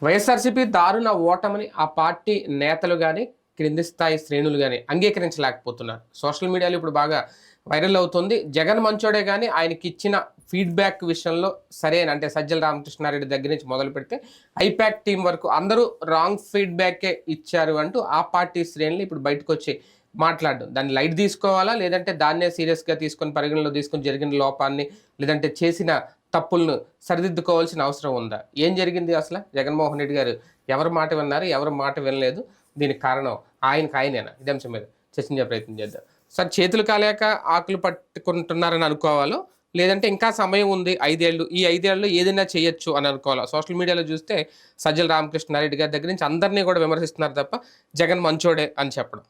వైఎస్ఆర్సీపీ దారుణ ఓటమిని ఆ పార్టీ నేతలు కానీ క్రింది స్థాయి శ్రేణులు కానీ అంగీకరించలేకపోతున్నారు. సోషల్ మీడియాలో ఇప్పుడు బాగా వైరల్ అవుతుంది. జగన్ మంచోడే కానీ ఆయనకి ఇచ్చిన ఫీడ్బ్యాక్ విషయంలో సరైన అంటే సజ్జల రామకృష్ణారెడ్డి దగ్గర నుంచి మొదలు పెడితే ఐపాక్ టీం వరకు అందరూ రాంగ్ ఫీడ్బ్యాకే ఇచ్చారు అంటూ ఆ పార్టీ శ్రేణులు ఇప్పుడు బయటకు వచ్చి మాట్లాడడం. దాన్ని లైట్ తీసుకోవాలా, లేదంటే దాన్నే సీరియస్గా తీసుకొని పరిగణలో తీసుకొని జరిగిన లోపాన్ని లేదంటే చేసిన తప్పులను సరిదిద్దుకోవాల్సిన అవసరం ఉందా? ఏం జరిగింది అసలు? జగన్మోహన్ రెడ్డి గారు ఎవరి మాట విన్నారు, ఎవరి మాట వినలేదు, దీనికి కారణం ఆయనేనా? ఇదే అంశం మీద చర్చించే ప్రయత్నం చేద్దాం. సార్, చేతులు కాలేక ఆకులు పట్టుకుంటున్నారని అనుకోవాలో, లేదంటే ఇంకా సమయం ఉంది 5 ఏళ్ళు, ఈ 5 ఏళ్ళలో ఏదైనా చేయొచ్చు అని అనుకోవాలా? సోషల్ మీడియాలో చూస్తే సజ్జల రామకృష్ణారెడ్డి గారి దగ్గర నుంచి అందరినీ కూడా విమర్శిస్తున్నారు తప్ప జగన్ మంచోడే అని చెప్పడం.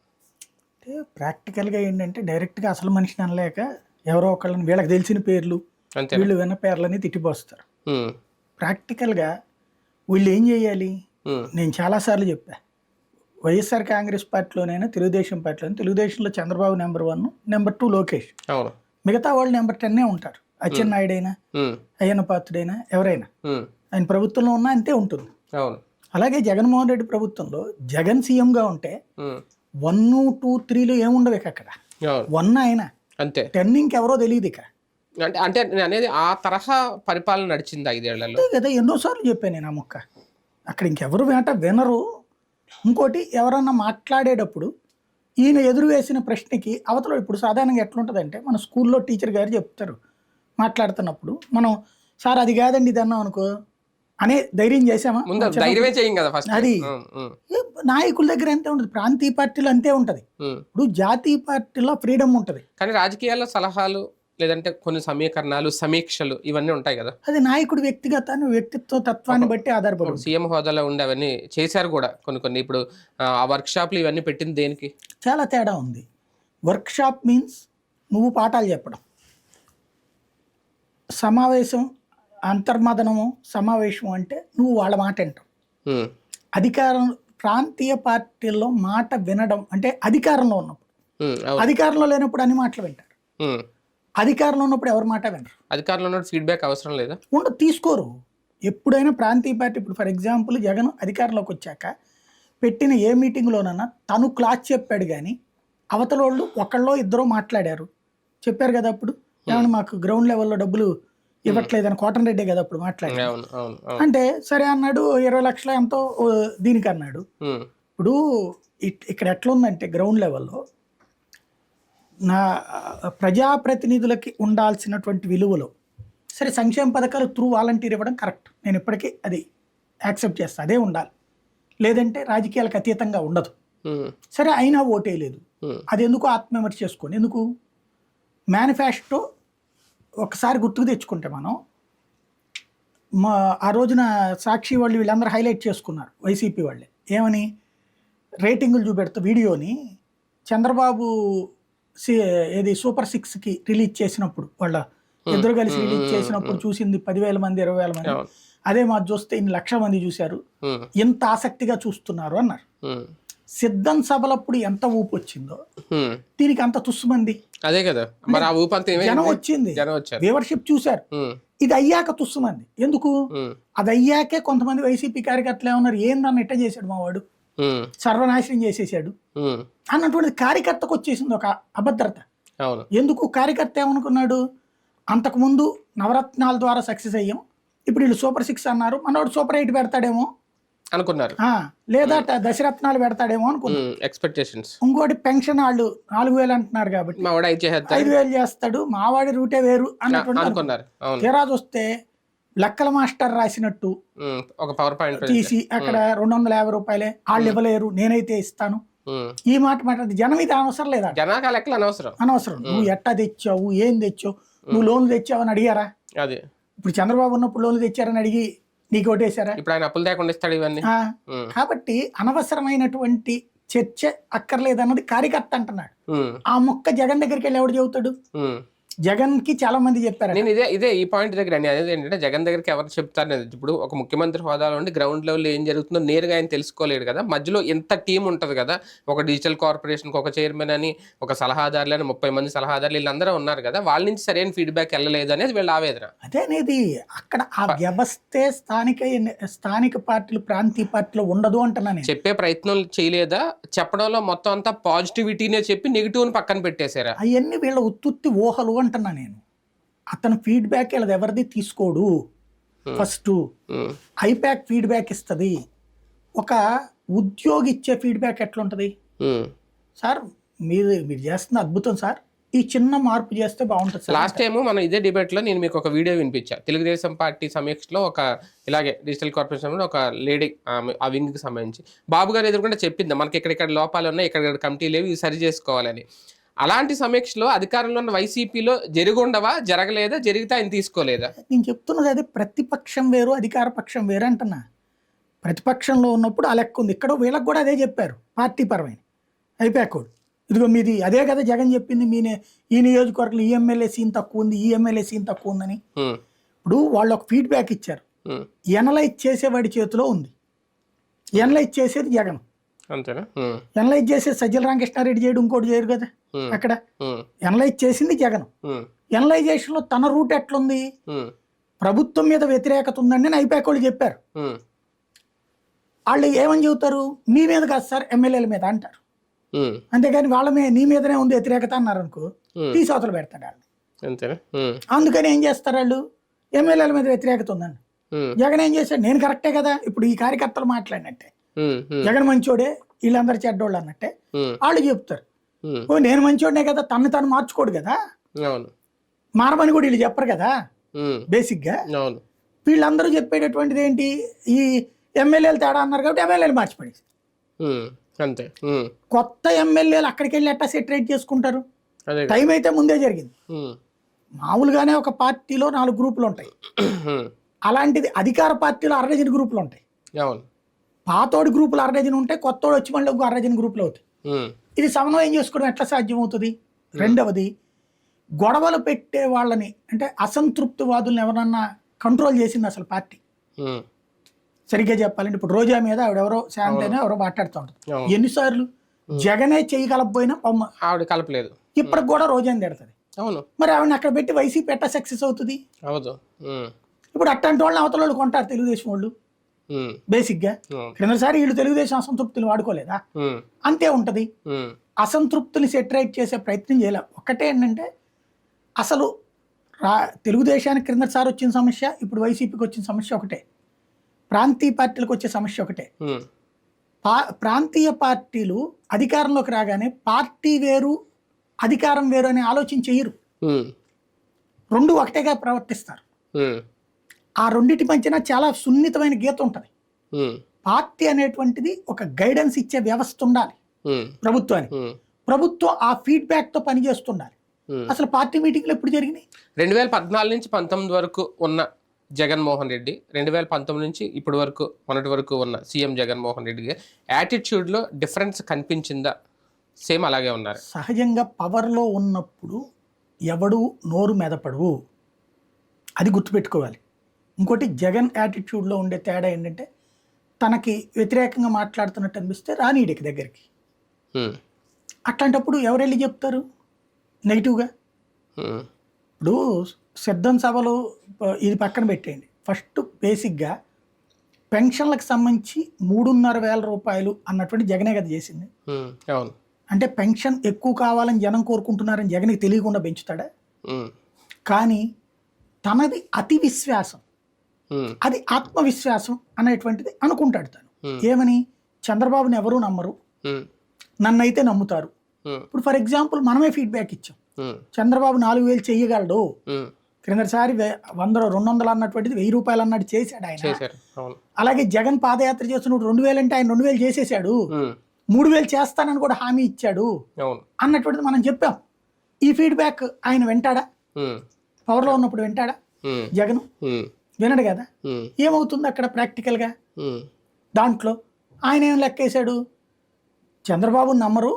అంటే ప్రాక్టికల్గా ఏంటంటే డైరెక్ట్గా అసలు మనిషిని అనలేక ఎవరో ఒకళ్ళని వీళ్ళకి తెలిసిన పేర్లు వీళ్ళు విన్న పేర్లని తిట్టిపోస్తారు. ప్రాక్టికల్గా వీళ్ళు ఏం చేయాలి? నేను చాలాసార్లు చెప్పా, వైఎస్ఆర్ కాంగ్రెస్ పార్టీలోనైనా తెలుగుదేశం పార్టీలో, తెలుగుదేశంలో చంద్రబాబు నెంబర్ 1, నెంబర్ 2 లోకేష్, మిగతా వాళ్ళు నెంబర్ 10 ఉంటారు. అచ్చెన్నాయుడు అయినా, అయ్యన్న పాత్రుడైనా, ఎవరైనా ఆయన ప్రభుత్వంలో ఉన్నా అంతే ఉంటుంది. అలాగే జగన్మోహన్ రెడ్డి ప్రభుత్వంలో జగన్ సీఎంగా ఉంటే 1, 2, 3 ఏముండవు ఇక అక్కడ. 1 ఆయన అంతే, 10 ఇంకెవరో తెలియదు ఇక. అంటే నేను అనేది ఆ తరహా పరిపాలన నడిచింది 5 ఏళ్లలో కదా. ఎన్నోసార్లు చెప్పాను నేను ఆ మొక్క. అక్కడ ఇంకెవరు వినరు. ఇంకోటి, ఎవరన్నా మాట్లాడేటప్పుడు ఈయన ఎదురు వేసిన ప్రశ్నకి అవతల ఇప్పుడు సాధారణంగా ఎట్లుంటుందంటే, మన స్కూల్లో టీచర్ గారు చెప్తారు మాట్లాడుతున్నప్పుడు, మనం సార్ అది కాదండి ఇది అన్నాం అనుకో అనే ధైర్యం చేసామా? అది నాయకుల దగ్గర అంతే ఉంటుంది, ప్రాంతీయ పార్టీలో అంతే ఉంటుంది. ఇప్పుడు జాతీయ పార్టీలో ఫ్రీడమ్ ఉంటుంది, కానీ రాజకీయాల్లో సలహాలు లేదంటే కొన్ని సమీకరణాలు, సమీక్షలు ఇవన్నీ ఉంటాయి కదా. అది నాయకుడు వ్యక్తిత్వ తత్వాన్ని బట్టి ఆధారపడి. సీఎం హోదాలో ఉండి అవన్నీ చేశారు కూడా కొన్ని. ఇప్పుడు ఆ వర్క్ షాప్లు ఇవన్నీ పెట్టింది దేనికి? చాలా తేడా ఉంది. వర్క్ షాప్ మీన్స్ నువ్వు పాఠాలు చెప్పడం, సమావేశం అంతర్మదనము, సమావేశం అంటే నువ్వు వాళ్ళ మాట వింటావు. అధికారం, ప్రాంతీయ పార్టీల్లో మాట వినడం అంటే అధికారంలో ఉన్నప్పుడు, అధికారంలో లేనప్పుడు అన్ని మాటలు వింటారు. అధికారంలో ఉన్నప్పుడు ఎవరి మాట వినరు. అధికారంలో ఉన్నప్పుడు ఫీడ్బ్యాక్ అవసరం లేదా? తీసుకోరు. ఎప్పుడైనా ప్రాంతీయ పార్టీ, ఇప్పుడు ఫర్ ఎగ్జాంపుల్ జగన్ అధికారంలోకి వచ్చాక పెట్టిన ఏ మీటింగ్లోనన్నా తను క్లాస్ చెప్పాడు, కానీ అవతల వాళ్ళు ఒకళ్ళో ఇద్దరో మాట్లాడారు, చెప్పారు కదా. అప్పుడు ఏమన్నా మాకు గ్రౌండ్ లెవెల్లో డబ్బులు ఇవ్వట్లేదని కోటమిరెడ్డి కదా అప్పుడు మాట్లాడారు. అంటే సరే అన్నాడు, 20 లక్షలు ఎంతో దీనికి అన్నాడు. ఇప్పుడు ఇక్కడ ఎట్లా ఉందంటే గ్రౌండ్ లెవెల్లో నా ప్రజాప్రతినిధులకి ఉండాల్సినటువంటి విలువలు, సరే సంక్షేమ పథకాలు త్రూ వాలంటీర్ ఇవ్వడం కరెక్ట్, నేను ఇప్పటికీ అది యాక్సెప్ట్ చేస్తాను, అదే ఉండాలి. లేదంటే రాజకీయాలకు అతీతంగా ఉండదు. సరే అయినా ఓటేయలేదు, అది ఎందుకు ఆత్మవిమర్శ చేసుకొని ఎందుకు? మేనిఫెస్టో ఒకసారి గుర్తుకు తెచ్చుకుంటే మనం, ఆ రోజున సాక్షి వాళ్ళు వీళ్ళందరూ హైలైట్ చేసుకున్నారు, వైసీపీ వాళ్ళే, ఏమని రేటింగులు చూపెడుతూ వీడియోని చంద్రబాబు ఏది సూపర్ 6కి రిలీజ్ చేసినప్పుడు, వాళ్ళ ఇద్దరు కలిసి రిలీజ్ చేసినప్పుడు చూసింది 10,000 మంది, 20,000 మంది. అదే మాది చూస్తే 1,00,000 మంది చూశారు, ఎంత ఆసక్తిగా చూస్తున్నారు అన్నారు. సిద్ధం సభలప్పుడు ఎంత ఊపు వచ్చిందో దీనికి అంత తుస్సుమంది. అదే కదా, జనం వచ్చింది, వ్యూవర్షిప్ చూశారు. ఇది అయ్యాక తుస్సుమంది. ఎందుకు? అది అయ్యాకే కొంతమంది వైసీపీ కార్యకర్తలు ఏమన్నారు, ఏందన్న ఇట్ట చేశాడు మా వాడు, సర్వనాశనం చేసేసాడు అన్నటువంటి కార్యకర్తకు వచ్చేసింది ఒక అభద్రత. ఎందుకు? కార్యకర్త ఏమనుకున్నాడు, అంతకుముందు నవరత్నాల ద్వారా సక్సెస్ అయ్యాం, ఇప్పుడు వీళ్ళు సూపర్ 6 అన్నారు, మనోడు సూపర్ 8 పెడతాడేమో అనుకున్నారు, లేదా దశరత్నాలు పెడతాడేమో అనుకున్నారు, ఎక్స్పెక్టేషన్స్. ఇంకోటి పెన్షన్ వాళ్ళు 4,000 అంటున్నారు కాబట్టి 5,000 చేస్తాడు, మావాడి రూటే వేరు అన్నటువంటి. తీరా చూస్తే లెక్కల మాస్టర్ రాసినట్టు ఒక పవర్ పాయింట్ తీసి అక్కడ 250 రూపాయలే, వాళ్ళు ఇవ్వలేరు, నేనైతే ఇస్తాను, ఈ మాట మాట్లాడి జనం ఇది అనవసరం లేదా? అనవసరం. నువ్వు ఎట్టా తెచ్చావు, ఏం తెచ్చావు, నువ్వు లోన్లు తెచ్చావు అని అడిగారా? ఇప్పుడు చంద్రబాబు ఉన్నప్పుడు లోన్లు తెచ్చారని అడిగి నీకు ఓటేశారా? ఇప్పుడు ఆయన అప్పులు లేకుండా ఇస్తాడు ఇవన్నీ. కాబట్టి అనవసరమైనటువంటి చర్చ అక్కర్లేదన్నది కార్యకర్త అంటున్నాడు. ఆ మొక్క జగన్ దగ్గరికి వెళ్ళి ఎవడు చెబుతాడు? జగన్కి చాలా మంది చెప్పారు. నేను ఇదే ఈ పాయింట్ దగ్గర అనేది ఏంటంటే జగన్ దగ్గరికి ఎవరు చెప్తారు, ఇప్పుడు ఒక ముఖ్యమంత్రి హోదాలో ఉండి గ్రౌండ్ లెవెల్లో ఏం జరుగుతుందో నేరుగా ఆయన తెలుసుకోలేడు కదా, మధ్యలో ఎంత టీం ఉంటుంది కదా, ఒక డిజిటల్ కార్పొరేషన్కి ఒక చైర్మన్ అని, ఒక సలహాదారులు అని 30 మంది సలహాదారులు వీళ్ళందరూ ఉన్నారు కదా, వాళ్ళ నుంచి సరైన ఫీడ్బ్యాక్ వెళ్ళలేదు అనేది వీళ్ళ ఆవేదన. అదే అనేది అక్కడ ఆ వ్యవస్థే స్థానిక పార్టీలు ప్రాంతీయ పార్టీలు ఉండదు అంటున్నా నేను. చెప్పే ప్రయత్నం చేయలేదా, చెప్పడంలో మొత్తం అంతా పాజిటివిటీనే చెప్పి నెగిటివ్ని పక్కన పెట్టేశారా? అవన్నీ వీళ్ళ ఉత్తుత్తి ఊహలు అంటున్నా నేను. అతను ఫీడ్బ్యాక్ వీళ్ళది ఎవరిది తీసుకోడు. ఫస్ట్ ఐపాక్ ఫీడ్బ్యాక్ ఇస్తుంది. ఒక ఉద్యోగి ఇచ్చే ఫీడ్బ్యాక్ ఎట్లుంటుంది, సార్ మీరు చేస్తున్న అద్భుతం సార్, ఈ చిన్న మార్పు చేస్తే బాగుంటుంది సార్. లాస్ట్ టైం మనం ఇదే డిబేట్లో నేను మీకు ఒక వీడియో వినిపించా, తెలుగుదేశం పార్టీ సమీక్షలో ఒక ఇలాగే డిజిటల్ కార్పొరేషన్ ఒక లేడీ ఆ వింగ్కి సంబంధించి బాబు గారు ఎదురుకుండా చెప్పింది, మనకి ఇక్కడ లోపాలు ఉన్నాయి, ఇక్కడ కమిటీ లేవు, ఇవి సరి చేసుకోవాలని. అలాంటి సమీక్షలో అధికారంలో ఉన్న వైసీపీలో జరుగుండవా, జరగలేదా, జరిగితే ఆయన తీసుకోలేదా? నేను చెప్తున్నది అదే, ప్రతిపక్షం వేరు అధికార పక్షం వేరు అంటున్నా. ప్రతిపక్షంలో ఉన్నప్పుడు ఆ లెక్క ఉంది. ఇక్కడ వీళ్ళకి కూడా అదే చెప్పారు, పార్టీ పరమైన ఐపాక్ కోడ్. ఇదిగో మీది అదే కదా జగన్ చెప్పింది, ఈ నియోజకవర్గంలో ఈ ఎమ్మెల్యే సీన్ తక్కువ ఉంది, ఈ ఎమ్మెల్యే సీన్ తక్కువ ఉందని. ఇప్పుడు వాళ్ళు ఒక ఫీడ్బ్యాక్ ఇచ్చారు, ఎనలైజ్ చేసేవాడి చేతిలో ఉంది. ఎనలైజ్ చేసేది జగన్, అంతేనా? ఎనలైజ్ చేసేది సజ్జల రామకృష్ణారెడ్డి చేయడు, ఇంకోటి చేయరు కదా. అక్కడ ఎనలైజ్ చేసింది జగన్. ఎనలైజేషన్ లో తన రూట్ ఎట్లుంది, ప్రభుత్వం మీద వ్యతిరేకత ఉందండి అని ఐపాక్ వాళ్ళు చెప్పారు. వాళ్ళు ఏమని చెబుతారు, మీ మీద కాదు సార్ ఎమ్మెల్యేల మీద అంటారు. అంతేగాని వాళ్ళ మీద నీ మీదనే ఉంది వ్యతిరేకత అన్నారు అనుకో, తీసవతలు పెడతాడు వాళ్ళు. అందుకని ఏం చేస్తారు వాళ్ళు, ఎమ్మెల్యేల మీద వ్యతిరేకత ఉందండి, జగన్ ఏం చేశాడు, నేను కరెక్టే కదా. ఇప్పుడు ఈ కార్యకర్తలు మాట్లాడినట్టే, జగన్ మంచోడే వీళ్ళందరూ చెడ్డోళ్ళు అన్నట్టే వాళ్ళు చెప్తారు. ఓ నేను మంచోడనే కదా, తను మార్చుకోడు కదా, మారమని కూడా వీళ్ళు చెప్పరు కదా. బేసిక్ గా వీళ్ళందరూ చెప్పేటటువంటిది ఏంటి, ఈ ఎమ్మెల్యేలు తేడా అన్నారు కాబట్టి ఎమ్మెల్యేలు మార్చిపడేసి అంతే. కొత్త ఎమ్మెల్యేలు అక్కడికి వెళ్ళి ఎట్టా సెటరేట్ చేసుకుంటారు. టైం అయితే ముందే జరిగింది. మామూలుగానే ఒక పార్టీలో 4 గ్రూపులు ఉంటాయి, అలాంటిది అధికార పార్టీలో 60 గ్రూపులు ఉంటాయి. పాతోడి గ్రూపులు 60 ఉంటాయి, కొత్తోడు వచ్చి మళ్ళీ ఒక 60 గ్రూపులు అవుతాయి. ఇది సమన్వయం చేసుకోవడం ఎట్లా సాధ్యం అవుతుంది? రెండవది, గొడవలు పెట్టే వాళ్ళని అంటే అసంతృప్తివాదులను ఎవరన్నా కంట్రోల్ చేసింది అసలు పార్టీ? సరిగ్గా చెప్పాలంటే ఇప్పుడు రోజా మీద ఆవిడెవరో శాంతైనా ఎవరో మాట్లాడుతూ ఉంటుంది. ఎన్నిసార్లు జగనే చేయగలకపోయినా ఆవిడ కలపలేదు, ఇప్పటికి కూడా రోజాని తిడుతుంది. మరి ఆవిడని అక్కడ పెట్టి వైసీపీ ఎట్టా సక్సెస్ అవుతుంది? ఇప్పుడు అట్లాంటి వాళ్ళని అవతల వాళ్ళు కొంటారు తెలుగుదేశం వాళ్ళు. బేసిక్ గా క్రిందసారి వీళ్ళు తెలుగుదేశం అసంతృప్తులు వాడుకోలేదా? అంతే ఉంటది. అసంతృప్తిని సెటరేట్ చేసే ప్రయత్నం చేయాలి. ఒకటే ఏంటంటే అసలు తెలుగుదేశానికి క్రిందసారి వచ్చిన సమస్య, ఇప్పుడు వైసీపీకి వచ్చిన సమస్య ఒకటే, ప్రాంతీయ పార్టీలకు వచ్చే సమస్య ఒకటే. ప్రాంతీయ పార్టీలు అధికారంలోకి రాగానే పార్టీ వేరు అధికారం వేరు అనే ఆలోచన చేయరు, రెండు ఒకటేగా ప్రవర్తిస్తారు. ఆ రెండింటి మధ్యన చాలా సున్నితమైన గీత ఉంటుంది. పార్టీ అనేటువంటిది ఒక గైడెన్స్ ఇచ్చే వ్యవస్థ ఉండాలి ప్రభుత్వానికి. ప్రభుత్వం ఆ ఫీడ్బ్యాక్ తో పనిచేస్తుండాలి. అసలు పార్టీ మీటింగ్లు ఎప్పుడు జరిగినాయి? 2014 నుంచి 19 వరకు ఉన్న జగన్మోహన్ రెడ్డి, 2019 నుంచి ఇప్పటి వరకు మొన్నటి వరకు ఉన్న సీఎం జగన్మోహన్ రెడ్డి యాటిట్యూడ్లో డిఫరెన్స్ కనిపించిందా? సేమ్ అలాగే ఉన్నారు. సహజంగా పవర్లో ఉన్నప్పుడు ఎవడు నోరు మెదపడు, అది గుర్తుపెట్టుకోవాలి. ఇంకోటి, జగన్ యాటిట్యూడ్లో ఉండే తేడా ఏంటంటే తనకి వ్యతిరేకంగా మాట్లాడుతున్నట్టు అనిపిస్తే రానీడికి దగ్గరికి. అట్లాంటప్పుడు ఎవరు వెళ్ళి చెప్తారు నెగిటివ్గా? ఇప్పుడు సిద్ధం సభలు ఇది పక్కన పెట్టేయండి. ఫస్ట్ బేసిక్గా పెన్షన్లకు సంబంధించి 3,500 రూపాయలు అన్నటువంటి జగనే కదా చేసింది. అంటే పెన్షన్ ఎక్కువ కావాలని జనం కోరుకుంటున్నారని జగన్కి తెలియకుండా పెంచుతాడా? కానీ తనది అతి విశ్వాసం, అది ఆత్మవిశ్వాసం అనేటువంటిది అనుకుంటాడు తను. ఏమని, చంద్రబాబుని ఎవరూ నమ్మరు, నన్నైతే నమ్ముతారు. ఇప్పుడు ఫర్ ఎగ్జాంపుల్ మనమే ఫీడ్బ్యాక్ ఇచ్చాం, చంద్రబాబు 4,000 చెయ్యగలడు, క్రిందసారి 100 200 అన్నటువంటిది 1000 రూపాయలు అన్నట్టు చేశాడు ఆయన. అలాగే జగన్ పాదయాత్ర చేస్తున్నప్పుడు 2,000 అంటే ఆయన 2,000 చేసేసాడు, 3,000 చేస్తానని కూడా హామీ ఇచ్చాడు అన్నటువంటిది మనం చెప్పాం. ఈ ఫీడ్బ్యాక్ ఆయన వింటాడా? పవర్లో ఉన్నప్పుడు వింటాడా జగన్? వినడు కదా. ఏమవుతుంది అక్కడ ప్రాక్టికల్ గా? దాంట్లో ఆయన ఏం లెక్కేశాడు, చంద్రబాబు నమ్మరు,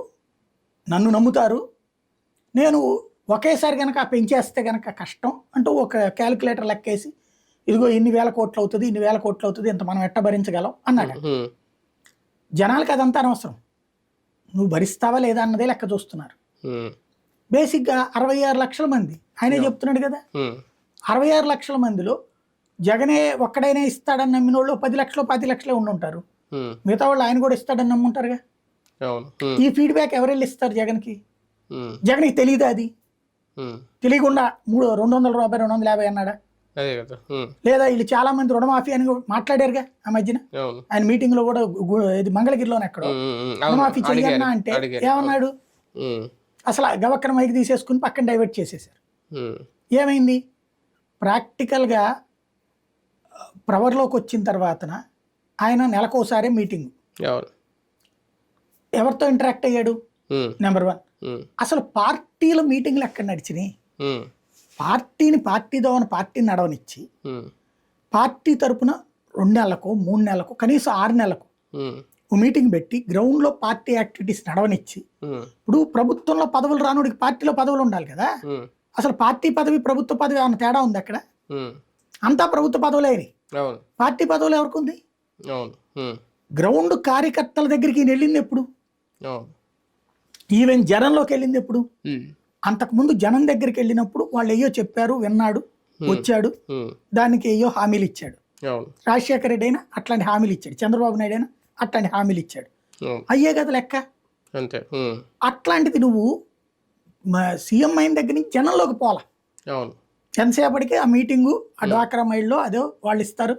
నన్ను నమ్ముతారు, నేను ఒకేసారి కనుక పెంచేస్తే కనుక కష్టం అంటూ ఒక క్యాలిక్యులేటర్ లెక్కేసి ఇదిగో ఇన్ని వేల కోట్లు అవుతుంది, ఇన్ని వేల కోట్లు అవుతుంది, ఇంత మనం ఎట్ట భరించగలం అన్నాడు. జనాలకి అదంతా అనవసరం, నువ్వు భరిస్తావా లేదా అన్నదే లెక్క చూస్తున్నారు. బేసిక్గా 66 లక్షల మంది ఆయనే చెప్తున్నాడు కదా, 66 లక్షల మందిలో జగనే ఒక్కడైనా ఇస్తాడని నమ్మిన వాళ్ళు 10 లక్షలు 10 లక్షలే ఉండుంటారు. మిగతా వాళ్ళు ఆయన కూడా ఇస్తాడని నమ్ముంటారుగా. ఈ ఫీడ్బ్యాక్ ఎవరెళ్ళి ఇస్తారు జగన్కి? జగన్కి తెలియదా? అది తెలియకుండా 200 రూపాయలు 250 అన్నాడా? లేదా వీళ్ళు చాలా మంది రుణమాఫీ అని మాట్లాడారుగా ఆ మధ్యన, ఆయన మీటింగ్ లో కూడా ఇది మంగళగిరిలోనే ఎక్కడో రుణమాఫీ చెయ్యన్నా అంటే ఏమన్నాడు? అసలు గవక్కన మైకి తీసేసుకుని పక్కన డైవర్ట్ చేసేసారు. ఏమైంది? ప్రాక్టికల్గా ప్రవర్లోకి వచ్చిన తర్వాత ఆయన నెలకోసారి మీటింగ్, ఎవరితో ఇంటరాక్ట్ అయ్యాడు? నెంబర్ 1. అసలు పార్టీల మీటింగ్లు ఎక్కడ నడిచినాయి? పార్టీని పార్టీని నడవనిచ్చి పార్టీ తరపున 2 నెలలకు 3 నెలలకు కనీసం 6 నెలలకు మీటింగ్ పెట్టి గ్రౌండ్ లో పార్టీ యాక్టివిటీస్ నడవనిచ్చి, ఇప్పుడు ప్రభుత్వంలో పదవులు రానుడికి పార్టీలో పదవులు ఉండాలి కదా. అసలు పార్టీ పదవి ప్రభుత్వ పదవి అన్న తేడా ఉంది అక్కడ? అంతా ప్రభుత్వ పదవులే. పార్టీ పదవులు ఎవరికి ఉంది? గ్రౌండ్ కార్యకర్తల దగ్గరికి వెళ్ళింది ఎప్పుడు? ఈవెన్ జనంలోకి వెళ్ళింది ఎప్పుడు? అంతకుముందు జనం దగ్గరికి వెళ్ళినప్పుడు వాళ్ళు అయ్యో చెప్పారు, విన్నాడు, వచ్చాడు, దానికి అయ్యో హామీలు ఇచ్చాడు. రాజశేఖర రెడ్డి అయినా అట్లాంటి హామీలు ఇచ్చాడు, చంద్రబాబు నాయుడు అయినా అట్లాంటి హామీలు ఇచ్చాడు. అయ్యే కదా లెక్క. అట్లాంటిది నువ్వు సీఎం అయిన దగ్గర నుంచి జనంలోకి పోలా. ఎంతసేపటికి ఆ మీటింగు, ఆ డ్వాక్రా మైల్లో అదో వాళ్ళు ఇస్తారు,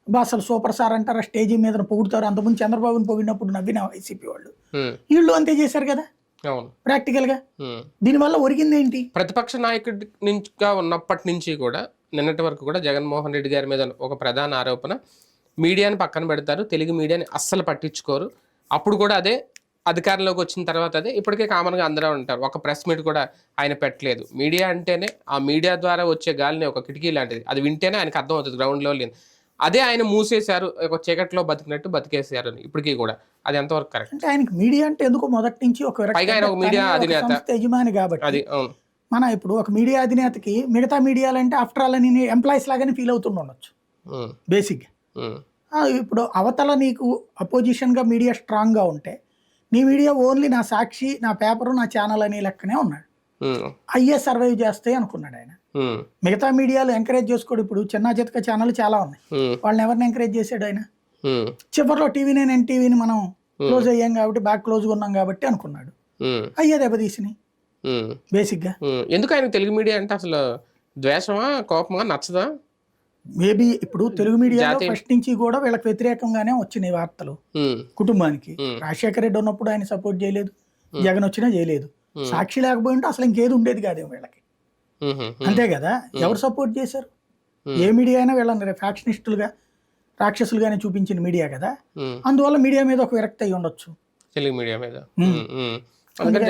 అసలు సూపర్ సార్ అంటారు, స్టేజీ మీద పొగుడుతారు. అంతకుముందు చంద్రబాబుని పొగిడినప్పుడు నవ్విన వైసీపీ వాళ్ళు, వీళ్ళు అంతే చేశారు కదా ప్రాక్టికల్ గా. దీనివల్ల ఒరిగింది ఏంటి? ప్రతిపక్ష నాయకుడి నుంచి ఉన్నప్పటి నుంచి కూడా నిన్నటి వరకు కూడా జగన్మోహన్ రెడ్డి గారి మీద ఒక ప్రధాన ఆరోపణ, మీడియాని పక్కన పెడతారు, తెలుగు మీడియాని అస్సలు పట్టించుకోరు. అప్పుడు కూడా అదే, అధికారంలోకి వచ్చిన తర్వాత అదే, ఇప్పటికే కామన్గా అందరూ ఉంటారు. ఒక ప్రెస్ మీట్ కూడా ఆయన పెట్టలేదు. మీడియా అంటేనే, ఆ మీడియా ద్వారా వచ్చే గాలిని ఒక కిటికీ లాంటిది, అది వింటేనే ఆయనకు అర్థం అవుతుంది గ్రౌండ్లో లేదు. అదే ఆయన మూసేశారు, ఒక చీకట్లో బతికినట్టు బతికేసారు అని ఇప్పటికీ కూడా. అది ఎంతవరకు కరెక్ట్? అంటే ఆయనకి మీడియా అంటే ఎందుకు మొదటి నుంచి ఒక మీడియా అధినేత, యజమాని కాబట్టి. మన ఇప్పుడు ఒక మీడియా అధినేతకి మిగతా మీడియాలు అంటే ఆఫ్టర్ ఆల్ అని ఎంప్లాయీస్ లాగానే ఫీల్ అవుతుండొచ్చు బేసిక్గా. ఇప్పుడు అవతల నీకు అపోజిషన్ గా మీడియా స్ట్రాంగ్ గా ఉంటే, నీ మీడియా ఓన్లీ నా సాక్షి, నా పేపరు, నా ఛానల్ అనే లెక్కనే ఉన్నాడు. అయ్యే సర్వైవ్ చేస్తాయి అనుకున్నాడు ఆయన. మిగతా మీడియాలు ఎంకరేజ్ చేసుకోడు. ఇప్పుడు చిన్న చితక ఛానల్ చాలా ఉన్నాయి, వాళ్ళని ఎవరిని ఎంకరేజ్ చేశాడు ఆయన? చివరిలో టీవీ9 ఎన్టీవీని మనం క్లోజ్ అయ్యాం కాబట్టి, బాగా క్లోజ్గా ఉన్నాం కాబట్టి అనుకున్నాడు. అయ్యే దెబ్బతీసినాయి బేసిక్ గా. ఎందుకు ఆయన తెలుగు మీడియా అంటే అసలు ద్వేషమా, కోపమా, నచ్చదా? మేబీ ఇప్పుడు తెలుగు మీడియాలో ఫస్ట్ నుంచి కూడా వీళ్ళకి వ్యతిరేకంగానే వచ్చినాయి వార్తలు. కుటుంబానికి రాజశేఖర రెడ్డి ఉన్నప్పుడు ఆయన సపోర్ట్ చేయలేదు, జగన్ వచ్చినా చేయలేదు. సాక్షి లేకపోయి ఉంటే అసలు ఇంకేది ఉండేది కాదేమో వీళ్ళకి. అంతే కదా, ఎవరు సపోర్ట్ చేశారు? ఏ మీడియా అయినా వీళ్ళని ఫ్యాక్షనిస్టులుగా, రాక్షసులుగానే చూపించిన మీడియా కదా. అందువల్ల మీడియా మీద ఒక విరక్తి అయి ఉండొచ్చు తెలుగు మీడియా మీద.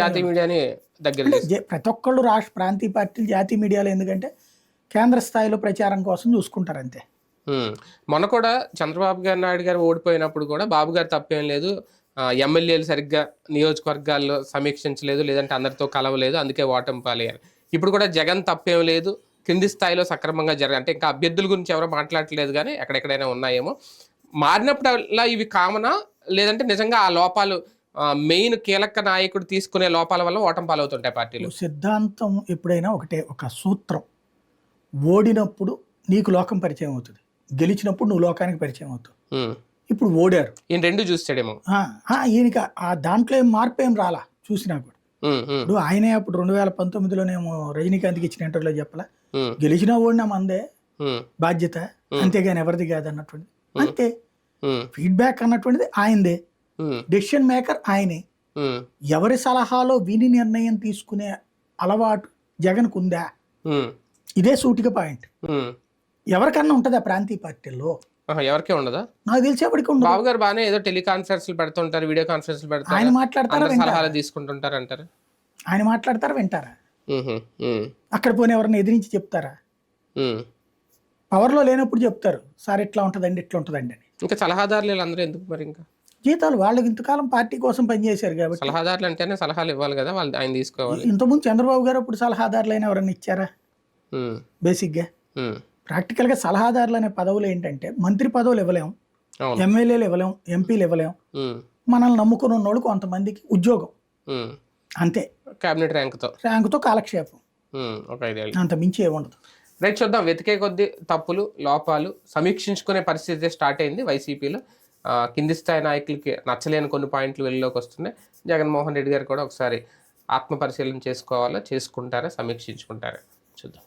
జాతీయ మీడియాని దగ్గర ప్రతి ఒక్కళ్ళు రాష్ట్ర ప్రాంతీయ పార్టీలు జాతీయ మీడియాలో ఎందుకంటే కేంద్ర స్థాయిలో ప్రచారం కోసం చూసుకుంటారు అంతే. మొన్న కూడా చంద్రబాబు గారు నాయుడు గారు ఓడిపోయినప్పుడు కూడా బాబు గారు తప్పేం లేదు, ఎమ్మెల్యేలు సరిగ్గా నియోజకవర్గాల్లో సమీక్షించలేదు, లేదంటే అందరితో కలవలేదు, అందుకే ఓటమి పాలయ్యారు. ఇప్పుడు కూడా జగన్ తప్పేం లేదు, కింది స్థాయిలో సక్రమంగా అంటే ఇంకా అభ్యర్థుల గురించి ఎవరో మాట్లాడట్లేదు కానీ ఎక్కడెక్కడైనా ఉన్నాయేమో. మారినప్పుడల్లా ఇవి కామనా, లేదంటే నిజంగా ఆ లోపాలు మెయిన్ కీలక నాయకుడు తీసుకునే లోపాల వల్ల ఓటమి పాలవుతుంటాయి పార్టీలు? సిద్ధాంతం ఎప్పుడైనా ఒకటే, ఒక సూత్రం. ఓడినప్పుడు నీకు లోకం పరిచయం అవుతుంది, గెలిచినప్పుడు నువ్వు లోకానికి పరిచయం అవుతావు. ఇప్పుడు ఓడారు, ఈయన రెండు చూస్తాడేమో. ఈయనకి ఆ దాంట్లో ఏం మార్పు ఏం రాలా చూసినా కూడా. ఇప్పుడు ఆయనే అప్పుడు 2019లోనేమో రజనీకాంత్కి ఇచ్చిన ఇంటర్వ్యూలో చెప్పలా, గెలిచినా ఓడినా మందే బాధ్యత, అంతేగాని ఎవరిది కాదు అన్నటువంటి. అంతే, ఫీడ్బ్యాక్ అన్నటువంటిది ఆయనదే, డెసిషన్ మేకర్ ఆయనే. ఎవరి సలహాలో విని నిర్ణయం తీసుకునే అలవాటు జగన్కు ఉందా? ఇదే సూటిగా పాయింట్. ఎవరికన్నా ఉంటుందా ప్రాంతీయ పార్టీల్లో? ఎవరికే ఉండదా? నాకు తెలిసేపటికి ఉండదు. బాబు గారు బాగానే ఏదో టెలికాన్ఫరెన్స్ పెడుతుంటారు, వీడియో కాన్ఫరెన్స్ పెడతారు, ఆయన మాట్లాడతారా, సలహాలు తీసుకుంటుంటారు అంటారు. ఆయన మాట్లాడతారా, వింటారా? అక్కడ పోనీ ఎవరిని ఎదిరించి చెప్తారా? పవర్లో లేనప్పుడు చెప్తారు, సార్ ఇట్లా ఉంటుందండి, ఇట్లా ఉంటుందండి అని. ఇంకా సలహాదారులు అందరూ ఎందుకు మరి? ఇంకా జీతాలు వాళ్ళకి ఇంతకాలం పార్టీ కోసం పనిచేశారు కాబట్టి. సలహాదారులు అంటేనే సలహాలు ఇవ్వాలి కదా, వాళ్ళు ఆయన తీసుకోవాలి. ఇంతకుముందు చంద్రబాబు గారు అప్పుడు సలహాదారులైన ఎవరైనా ఇచ్చారా? ఉమ్, బేసిక్గా ఉమ్, ప్రాక్టికల్గా సలహాదారులు అనే పదవులు ఏంటంటే మంత్రి పదవులు ఇవ్వలేం, అవును. ఎమ్మెల్యేలు ఇవ్వలేం, ఎంపీలు ఇవ్వలేం. ఉమ్, మనల్ని నమ్ముకుని ఉన్నోళ్ళు కొంతమందికి ఉద్యోగం ఉమ్. అంతే, క్యాబినెట్ ర్యాంక్తో ర్యాంకుతో కాలక్షేపం, ఒక 5 ఏళ్ళు. అంత మించి ఏముండదు. రైట్, చూద్దాం. వెతికే కొద్దీ తప్పులు లోపాలు సమీక్షించుకునే పరిస్థితి స్టార్ట్ అయింది వైసీపీలో. కింది స్థాయి నాయకులకి నచ్చలేని కొన్ని పాయింట్లు వెలుగులోకి వస్తున్నాయి. జగన్మోహన్ రెడ్డి గారు కూడా ఒకసారి ఆత్మపరిశీలన చేసుకోవాలా, చేసుకుంటారా, సమీక్షించుకుంటారా చూద్దాం.